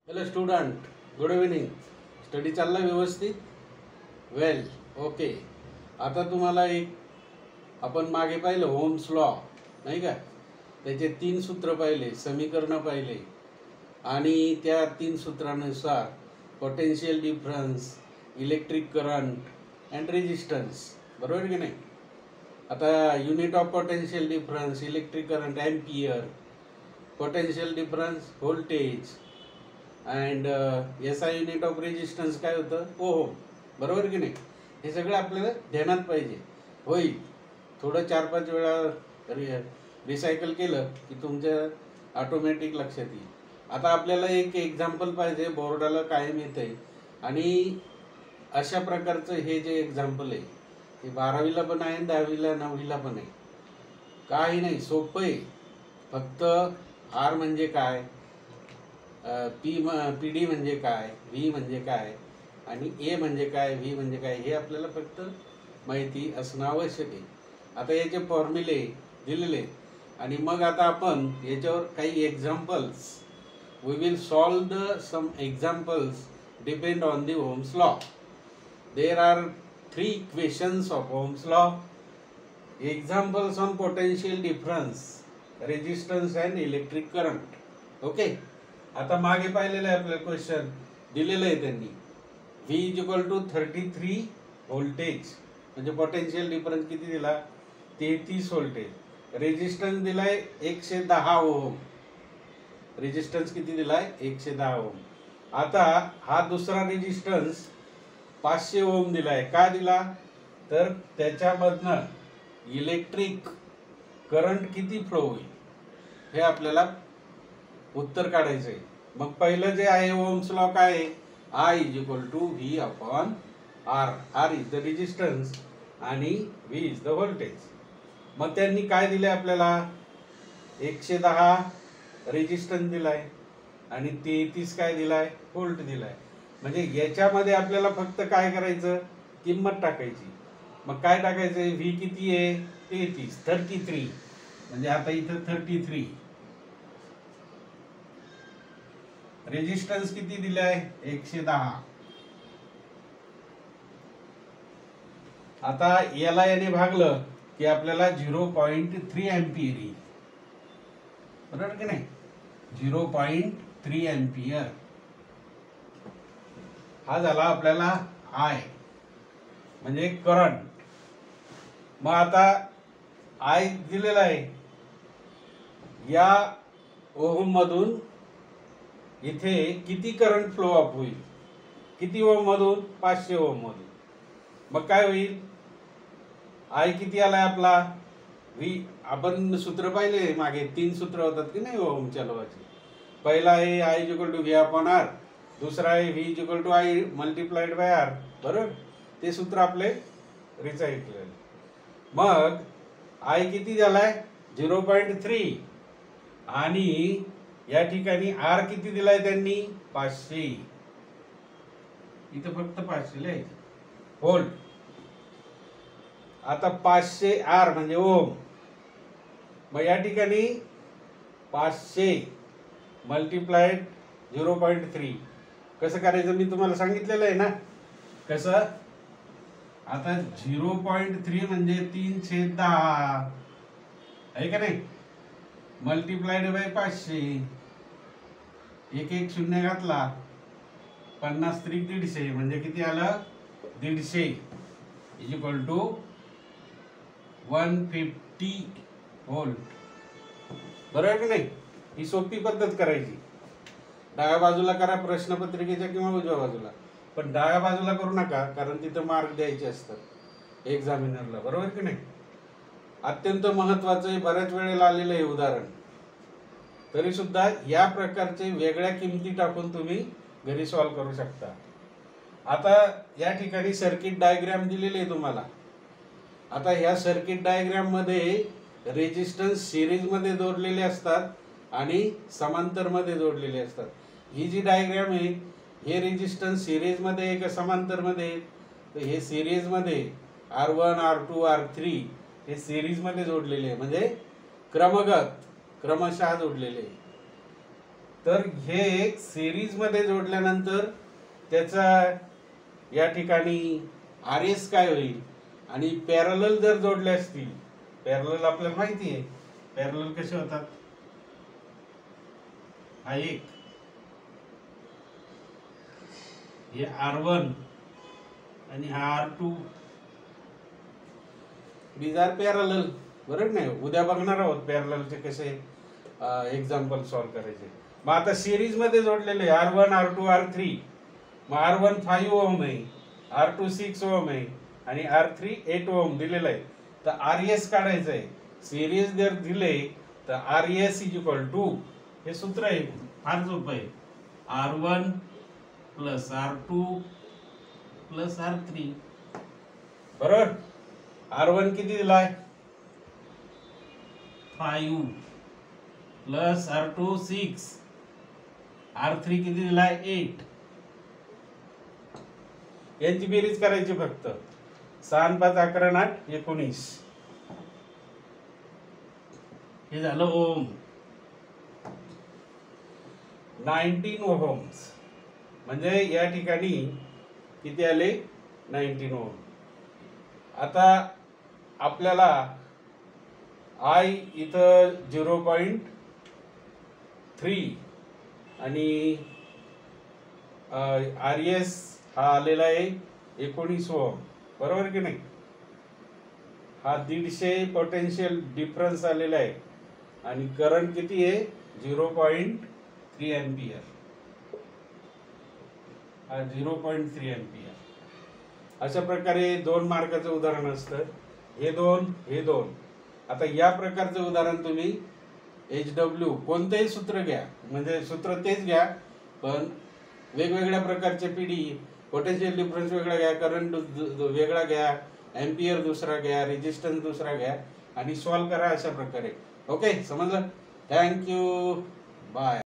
Hello student, good evening. Study चालला व्यवस्थित? वेल, okay. आता तुम्हाला आपण मागे पाहिलं होम्स लॉ, नाही का? त्याचे 3 सूत्र पाहिले, समीकरणं पाहिले आणि त्या 3 सूत्रानुसार potential difference, electric current and resistance, बरोबर की नाही? आता unit of potential difference, electric current ampere, potential difference voltage and SI unit of resistance काय होतं? ओहम, बरोबर की नाही? हे सगळं आपल्याला ध्यानात पाहिजे. होईल थोडं 4-5 वेळा रिसायकल केलं की तुमच्या ऑटोमॅटिक लक्षात येईल. आता आपल्याला एक एक्झाम्पल पाहिजे, बोर्डाला कायम येत आहे. आणि अशा प्रकारचं हे जे एक्झाम्पल आहे ते 12वीला पण आहे, 10वीला 9वीला पण आहे. काही नाही, सोपं आहे. फक्त आर म्हणजे काय, PD म्हणजे काय, व्ही म्हणजे काय आणि ए म्हणजे काय, व्ही म्हणजे काय, हे आपल्याला फक्त माहिती असणं आवश्यक आहे. आता याचे फॉर्म्युले दिलेले आणि मग आता आपण याच्यावर काही examples, we will solve the some examples depend on the Ohm's law. There are 3 equations of Ohm's law. Examples on potential difference, resistance and electric current. Okay. आता मागे पाहिलेलं आहे आपल्याला क्वेश्चन दिलेलं आहे त्यांनी. V = 33 व्होल्टेज म्हणजे पोटेन्शियल डिफरन्स किती दिला? 33 व्होल्टेज. रेजिस्टन्स दिलाय 110 ओहम. रेजिस्टन्स किती दिलाय? 110 ओहम. आता हा दुसरा रेजिस्टन्स 500 ओहम दिलाय. का दिला? तर त्याच्यामधनं इलेक्ट्रिक करंट किती फ्लो होईल हे आपल्याला उत्तर काढायचं आहे. मग पहिलं जे आहे ओम्स लॉ काय आहे? I = V/R. R is the resistance आणि V इज द व्होल्टेज. मग त्यांनी काय दिले आपल्याला? 110 रेजिस्टन्स दिलाय आणि 33 काय दिलाय? व्होल्ट दिलाय. म्हणजे याच्यामध्ये आपल्याला फक्त काय करायचं? किंमत टाकायची. मग काय टाकायचं? V किती आहे? 33. म्हणजे आता इथं 33. रेजिस्टन्स किती दिलाय? 110. आता याला याने भागलं की आपल्याला 0.3 एम्पियर येईल, बरोबर की नाही? 0.3 एम्पियर हा झाला आपल्याला I म्हणजे करंट. मग आता I दिलेला आहे. या ओहम मधून इथे किती करंट फ्लो अप होईल? किती ओहम मधून? 500 ओहम मधून. मग काय होईल? I किती आलाय आपला? V. आपण सूत्र पाहिले मागे, 3 सूत्र होतात की नाही ओहमच्या लॉचे. पहिला आहे I = V/R. दुसरा आहे V = I × R. बरोबर? ते सूत्र आपले रिसायकल. मग I किती झालाय? 0.3 आणि या ठिकाणी R किती दिलाय त्यांनी? 500. इथं फक्त 500 लिहायचं. व्होल्ट. आता 500 R म्हणजे ओम. मग या ठिकाणी 500 × 0.3 कसं करायचं मी तुम्हाला सांगितलेलं आहे ना. कसं? आता 0.3 म्हणजे 3/10 आहे का नाही? × 500. 1 शून्य घातला, 50 × 150 म्हणजे किती आलं? 150 = 150 व्होल्ट. बरोबर की नाही? ही सोपी पद्धत करायची. डाव्या बाजूला करा प्रश्नपत्रिकेच्या किंवा उजव्या बाजूला, पण डाव्या बाजूला करू नका, कारण तिथं मार्क द्यायचे असतात एक्झामिनरला, बरोबर की नाही? अत्यंत महत्वाचं आहे, बऱ्याच वेळेला आलेलं आहे उदाहरण. तरी सुद्धा या प्रकारचे वेगळ्या किमती टाकून तुम्ही घरी सॉल्व्ह करू शकता. आता या ठिकाणी सर्किट डायग्राम दिलेली आहे तुम्हाला. आता ह्या सर्किट डायग्राम मध्ये रेजिस्टन्स सिरीज मध्ये जोडलेले असतात आणि समांतर मध्ये जोडलेले असतात. ही जी डायग्राम आहे, हे रेजिस्टन्स सिरीज मध्ये आहे का समांतर मध्ये? तर हे सिरीज मध्ये R1, R2, R3 हे सिरीज मध्ये जोडलेले आहे, म्हणजे क्रमशः जोडलेले आहे. तर हे सिरीज मध्ये जोडल्यानंतर त्याचा या ठिकाणी आर एस काय होईल, आणि पॅरलल जर जोडले असतील, पॅरलल आपल्याला माहिती आहे पॅरलल कसे होतात, हा एक, हे R1 आणि हा R2, these are parallel. बरोबर नाही, उद्या बघणार आहोत पॅरललचे कसे एक्झाम्पल सॉल्व करायचे. मग आता सिरीज मध्ये जोडलेले R1 R2 R3, मग R1 5 ओम आहे, R2 6 ओम आहे आणि R3 8 ओम दिलेला आहे. तर RS काढायचं आहे. सिरीज जर दिले तर RS इज इक्वल टू, हे सूत्र आहे फार सोपं आहे, R1 plus R2 plus R3. बरोबर. R1 किती दिलाय 5 प्लस R2 6, R3 किती दिलाय 8. यांची बेरीज करायची फक्त. 6 5 11 8 19, हे झालं ओम. 19 ओहम्स म्हणजे या ठिकाणी किती आले 19 ओम. आता आपल्याला I इथं 0.3 आणि RS हा आलेला आहे 19 ओम, बरोबर की नाही. हा 150 पोटेन्शियल डिफरन्स आलेला आहे आणि करंट किती आहे 0.3 एम्पियर, हा 0.3 एम्पियर. अशा प्रकारे 2 मार्काचं उदाहरण असतं. हे दोन. आता या प्रकारचं उदाहरण तुम्ही HW कोणतेही सूत्र घ्या, म्हणजे सूत्र तेच घ्या पण वेगवेगळ्या प्रकारचे PD, पोटेन्शियल डिफरन्स वेगळा घ्या, करंट वेगळा घ्या, एम्पियर दुसरा घ्या, रेजिस्टन्स दुसरा घ्या आणि सॉल्व करा अशा प्रकारे. ओके, समजलं. Thank you, bye.